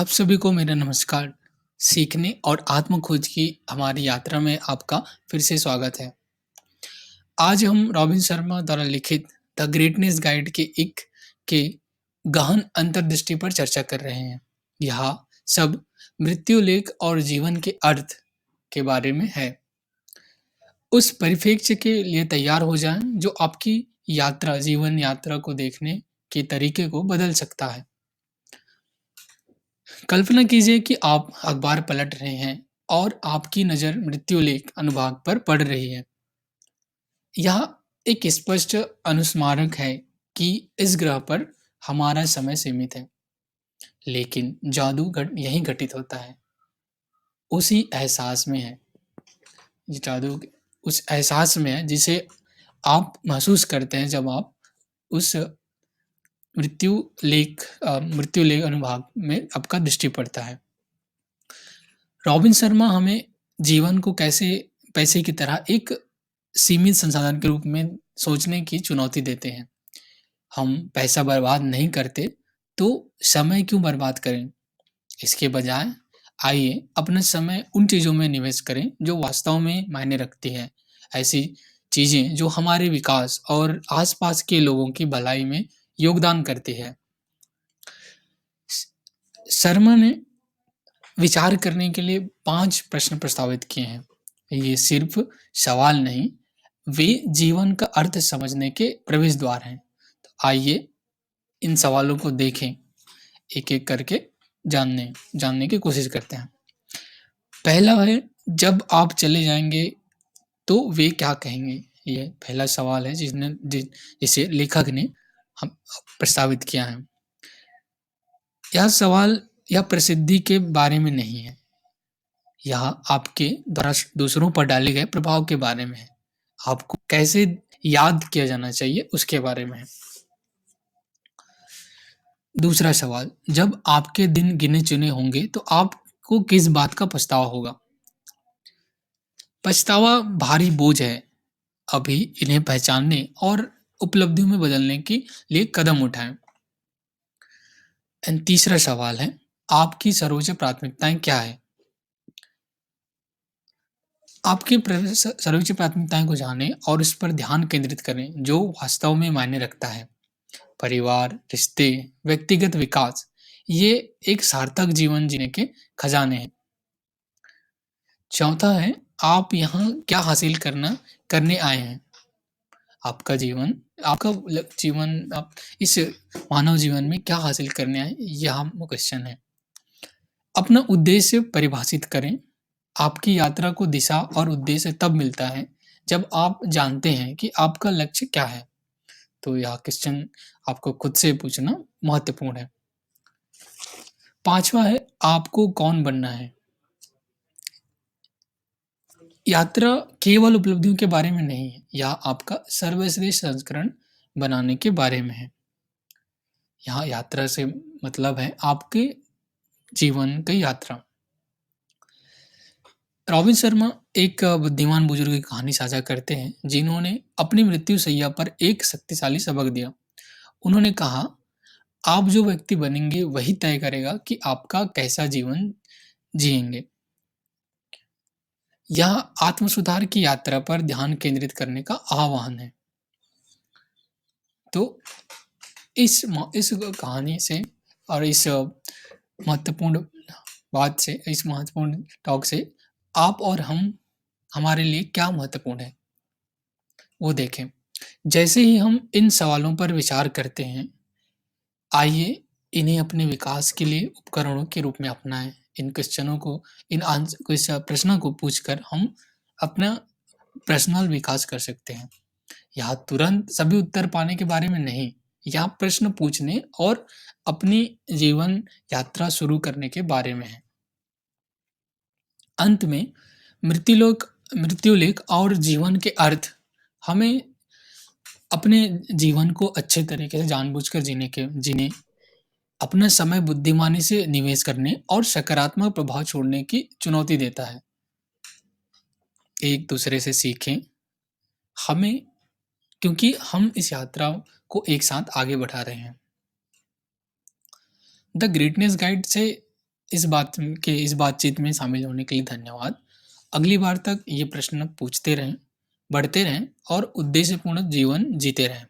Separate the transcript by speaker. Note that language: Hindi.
Speaker 1: आप सभी को मेरा नमस्कार। सीखने और आत्म खोज की हमारी यात्रा में आपका फिर से स्वागत है। आज हम रॉबिन शर्मा द्वारा लिखित द ग्रेटनेस गाइड के गहन अंतर्दृष्टि पर चर्चा कर रहे हैं। यह सब मृत्यु लेख और जीवन के अर्थ के बारे में है। उस परिप्रेक्ष्य के लिए तैयार हो जाएं जो आपकी जीवन यात्रा को देखने के तरीके को बदल सकता है। कल्पना कीजिए कि आप अखबार पलट रहे हैं और आपकी नज़र मृत्युलेख अनुभाग पर पड़ रही है। यह एक स्पष्ट अनुस्मारक है कि इस ग्रह पर हमारा समय सीमित है, लेकिन जादू यहीं घटित होता है। उसी एहसास में है। ये जादू उस एहसास में है जिसे आप महसूस करते हैं जब आप उस मृत्यु लेख अनुभाग में आपका दृष्टि पड़ता है। रॉबिन शर्मा हमें जीवन को कैसे पैसे की तरह एक सीमित संसाधन के रूप में सोचने की चुनौती देते हैं। हम पैसा बर्बाद नहीं करते, तो समय क्यों बर्बाद करें? इसके बजाय आइए अपना समय उन चीज़ों में निवेश करें जो वास्तव में मायने रखती हैं। ऐसी चीज़ें जो हमारे विकास और आसपास के लोगों की भलाई में योगदान करती है। शर्मा ने विचार करने के लिए 5 प्रश्न प्रस्तावित किए हैं। ये सिर्फ सवाल नहीं, वे जीवन का अर्थ समझने के प्रवेश द्वार हैं। तो आइए इन सवालों को देखें, एक-एक करके जानने की कोशिश करते हैं। पहला है, जब आप चले जाएँगे तो वे क्या कहेंगे? ये पहला सवाल है जिसे लेखक ने हम प्रस्तावित किया है। यह सवाल यह प्रसिद्धि के बारे में नहीं है। यह आपके द्वारा दूसरों पर डाले गए प्रभाव के बारे में है। आपको कैसे याद किया जाना चाहिए उसके बारे में है। दूसरा सवाल, जब आपके दिन गिने-चुने होंगे तो आपको किस बात का पछतावा होगा? पछतावा भारी बोझ है। अभी इन्हें पहचानने और उपलब्धियों में बदलने के लिए कदम उठाएँ। एंड तीसरा सवाल है, आपकी सर्वोच्च प्राथमिकताएँ क्या हैं? आपकी सर्वोच्च प्राथमिकताएँ को जानें और उस पर ध्यान केंद्रित करें, जो वास्तव में मायने रखता है। परिवार, रिश्ते, व्यक्तिगत विकास, ये एक सार्थक जीवन जीने के खजाने हैं। चौथा है, आप यहाँ क्या हासिल करने आए हैं? आपका जीवन आपका जीवन आप इस मानव जीवन में क्या हासिल करने आए, यह क्वेश्चन है। अपना उद्देश्य परिभाषित करें। आपकी यात्रा को दिशा और उद्देश्य तब मिलता है, जब आप जानते हैं कि आपका लक्ष्य क्या है। तो यह क्वेश्चन आपको खुद से पूछना महत्वपूर्ण है। 5वां है, आपको कौन बनना है? यात्रा केवल उपलब्धियों के बारे में नहीं है, यह आपका सर्वश्रेष्ठ संस्करण बनाने के बारे में है। यहाँ यात्रा से मतलब है आपके जीवन की यात्रा। रॉबिन शर्मा एक बुद्धिमान बुजुर्ग की कहानी साझा करते हैं, जिन्होंने अपनी मृत्यु शैया पर एक शक्तिशाली सबक दिया। उन्होंने कहा, आप जो व्यक्ति बनेंगे वही तय करेगा कि आपका कैसा जीवन जिएंगे। यह आत्म-सुधार की यात्रा पर ध्यान केंद्रित करने का आह्वान है। तो इस कहानी से और इस महत्वपूर्ण इस महत्वपूर्ण टॉक से आप और हम हमारे लिए क्या महत्वपूर्ण है, वो देखें। जैसे ही हम इन सवालों पर विचार करते हैं, आइए इन्हें अपने विकास के लिए उपकरणों के रूप में अपनाएँ। इन क्वेश्चनों को इस प्रश्नों को पूछकर हम अपना पर्सनल विकास कर सकते हैं। यहाँ तुरंत सभी उत्तर पाने के बारे में नहीं, यहाँ प्रश्न पूछने और अपनी जीवन यात्रा शुरू करने के बारे में है। अंत में मृत्युलेख और जीवन के अर्थ हमें अपने जीवन को अच्छे तरीके से जानबूझकर जीने, अपना समय बुद्धिमानी से निवेश करने और सकारात्मक प्रभाव छोड़ने की चुनौती देता है। एक दूसरे से सीखें, हमें क्योंकि हम इस यात्रा को एक साथ आगे बढ़ा रहे हैं। द ग्रेटनेस गाइड से इस बातचीत में शामिल होने के लिए धन्यवाद। अगली बार तक ये प्रश्न पूछते रहें, बढ़ते रहें और उद्देश्यपूर्ण जीवन जीते रहें।